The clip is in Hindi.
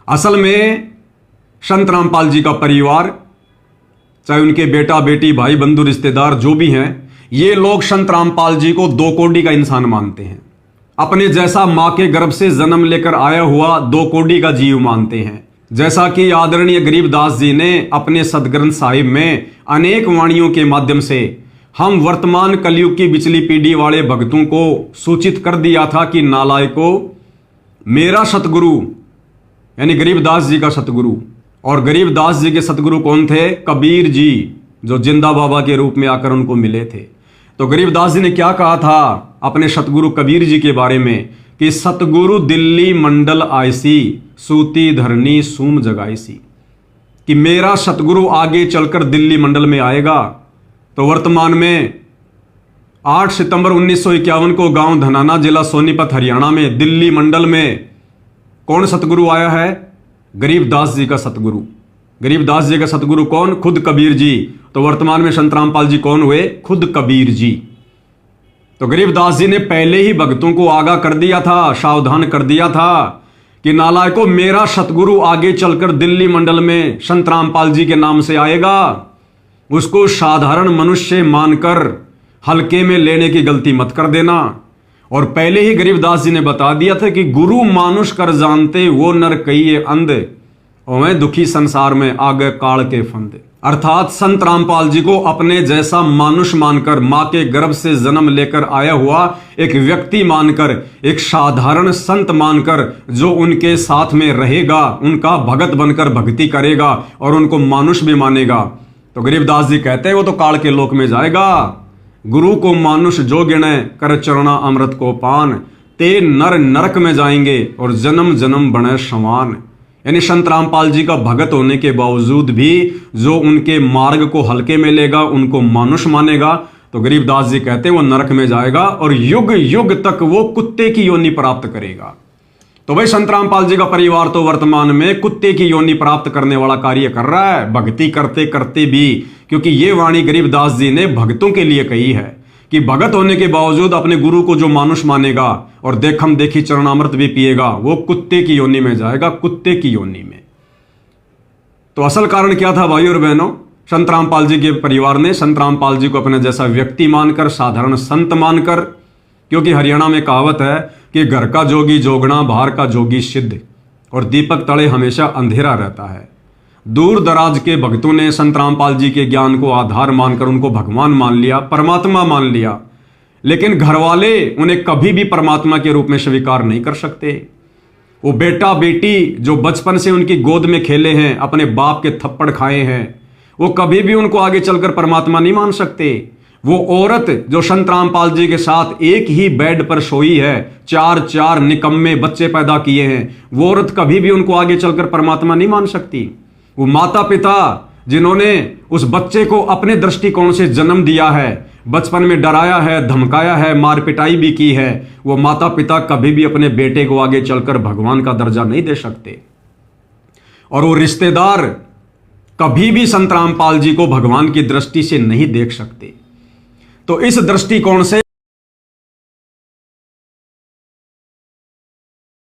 असल में संत रामपाल जी का परिवार, चाहे उनके बेटा बेटी भाई बंधु रिश्तेदार जो भी हैं, ये लोग संत रामपाल जी को दो कोड़ी का इंसान मानते हैं। अपने जैसा मां के गर्भ से जन्म लेकर आया हुआ दो कोड़ी का जीव मानते हैं। जैसा कि आदरणीय गरीबदास जी ने अपने सदग्रंथ साहिब में अनेक वाणियों के माध्यम से हम वर्तमान कलयुग की बिचली पीढ़ी वाले भक्तों को सूचित कर दिया था कि नालायको, मेरा सतगुरु यानी गरीबदास जी का सतगुरु, और गरीबदास जी के सतगुरु कौन थे? कबीर जी, जो जिंदा बाबा के रूप में आकर उनको मिले थे। तो गरीबदास जी ने क्या कहा था अपने सतगुरु कबीर जी के बारे में कि सतगुरु दिल्ली मंडल आयसी, सूती धरनी सूम जगाईसी, कि मेरा सतगुरु आगे चलकर दिल्ली मंडल में आएगा। तो वर्तमान में 8 सितंबर 1951 को गांव धनाना, जिला सोनीपत, हरियाणा में दिल्ली मंडल में कौन सतगुरु आया है? गरीबदास जी का सतगुरु। गरीबदास जी का सतगुरु कौन? खुद कबीर जी। तो वर्तमान में संत रामपाल जी कौन हुए? खुद कबीर जी। तो गरीबदास जी ने पहले ही भक्तों को आगाह कर दिया था, सावधान कर दिया था कि नालायको, मेरा सतगुरु आगे चलकर दिल्ली मंडल में संत रामपाल जी के नाम से आएगा। उसको साधारण मनुष्य मानकर हल्के में लेने की गलती मत कर देना। और पहले ही गरीबदास जी ने बता दिया था कि गुरु मानुष कर जानते, वो नर कहिए अंध, और मैं दुखी संसार में आगे काल के फंद। अर्थात संत रामपाल जी को अपने जैसा मानुष मानकर, मां के गर्भ से जन्म लेकर आया हुआ एक व्यक्ति मानकर, एक साधारण संत मानकर, जो उनके साथ में रहेगा, उनका भगत बनकर भक्ति करेगा और उनको मानुष भी मानेगा। तो गरीबदास जी कहते हैं वो तो काल के लोक में जाएगा। गुरु को मानुष जो गिणे, कर चरणा अमृत को पान, ते नर नरक में जाएंगे और जन्म जन्म बने समान। यानी संत रामपाल जी का भगत होने के बावजूद भी जो उनके मार्ग को हल्के में लेगा, उनको मानुष मानेगा, तो गरीबदास जी कहते हैं वो नरक में जाएगा और युग युग तक वो कुत्ते की योनि प्राप्त करेगा। तो भाई संत रामपाल जी का परिवार तो वर्तमान में कुत्ते की योनि प्राप्त करने वाला कार्य कर रहा है, भक्ति करते करते भी। क्योंकि ये वाणी गरीबदास जी ने भक्तों के लिए कही है कि भगत होने के बावजूद अपने गुरु को जो मानुष मानेगा और देखम देखी चरणामृत भी पिएगा, वो कुत्ते की योनि में जाएगा, कुत्ते की योनि में। तो असल कारण क्या था भाई और बहनों? संत रामपाल जी के परिवार ने संत रामपाल जी को अपने जैसा व्यक्ति मानकर, साधारण संत मानकर, क्योंकि हरियाणा में कहावत है कि घर का जोगी जोगना, बाहर का जोगी सिद्ध, और दीपक तले हमेशा अंधेरा रहता है। दूर दराज के भक्तों ने संत रामपाल जी के ज्ञान को आधार मानकर उनको भगवान मान लिया, परमात्मा मान लिया, लेकिन घर वाले उन्हें कभी भी परमात्मा के रूप में स्वीकार नहीं कर सकते। वो बेटा बेटी जो बचपन से उनकी गोद में खेले हैं, अपने बाप के थप्पड़ खाए हैं, वो कभी भी उनको आगे चलकर परमात्मा नहीं मान सकते। वो औरत जो संत रामपाल जी के साथ एक ही बेड पर सोई है, 4 निकम्मे बच्चे पैदा किए हैं, वो औरत कभी भी उनको आगे चलकर परमात्मा नहीं मान सकती। वो माता पिता जिन्होंने उस बच्चे को अपने दृष्टिकोण से जन्म दिया है, बचपन में डराया है, धमकाया है, मार पिटाई भी की है, वो माता पिता कभी भी अपने बेटे को आगे चलकर भगवान का दर्जा नहीं दे सकते। और वो रिश्तेदार कभी भी संत रामपाल जी को भगवान की दृष्टि से नहीं देख सकते। तो इस दृष्टिकोण से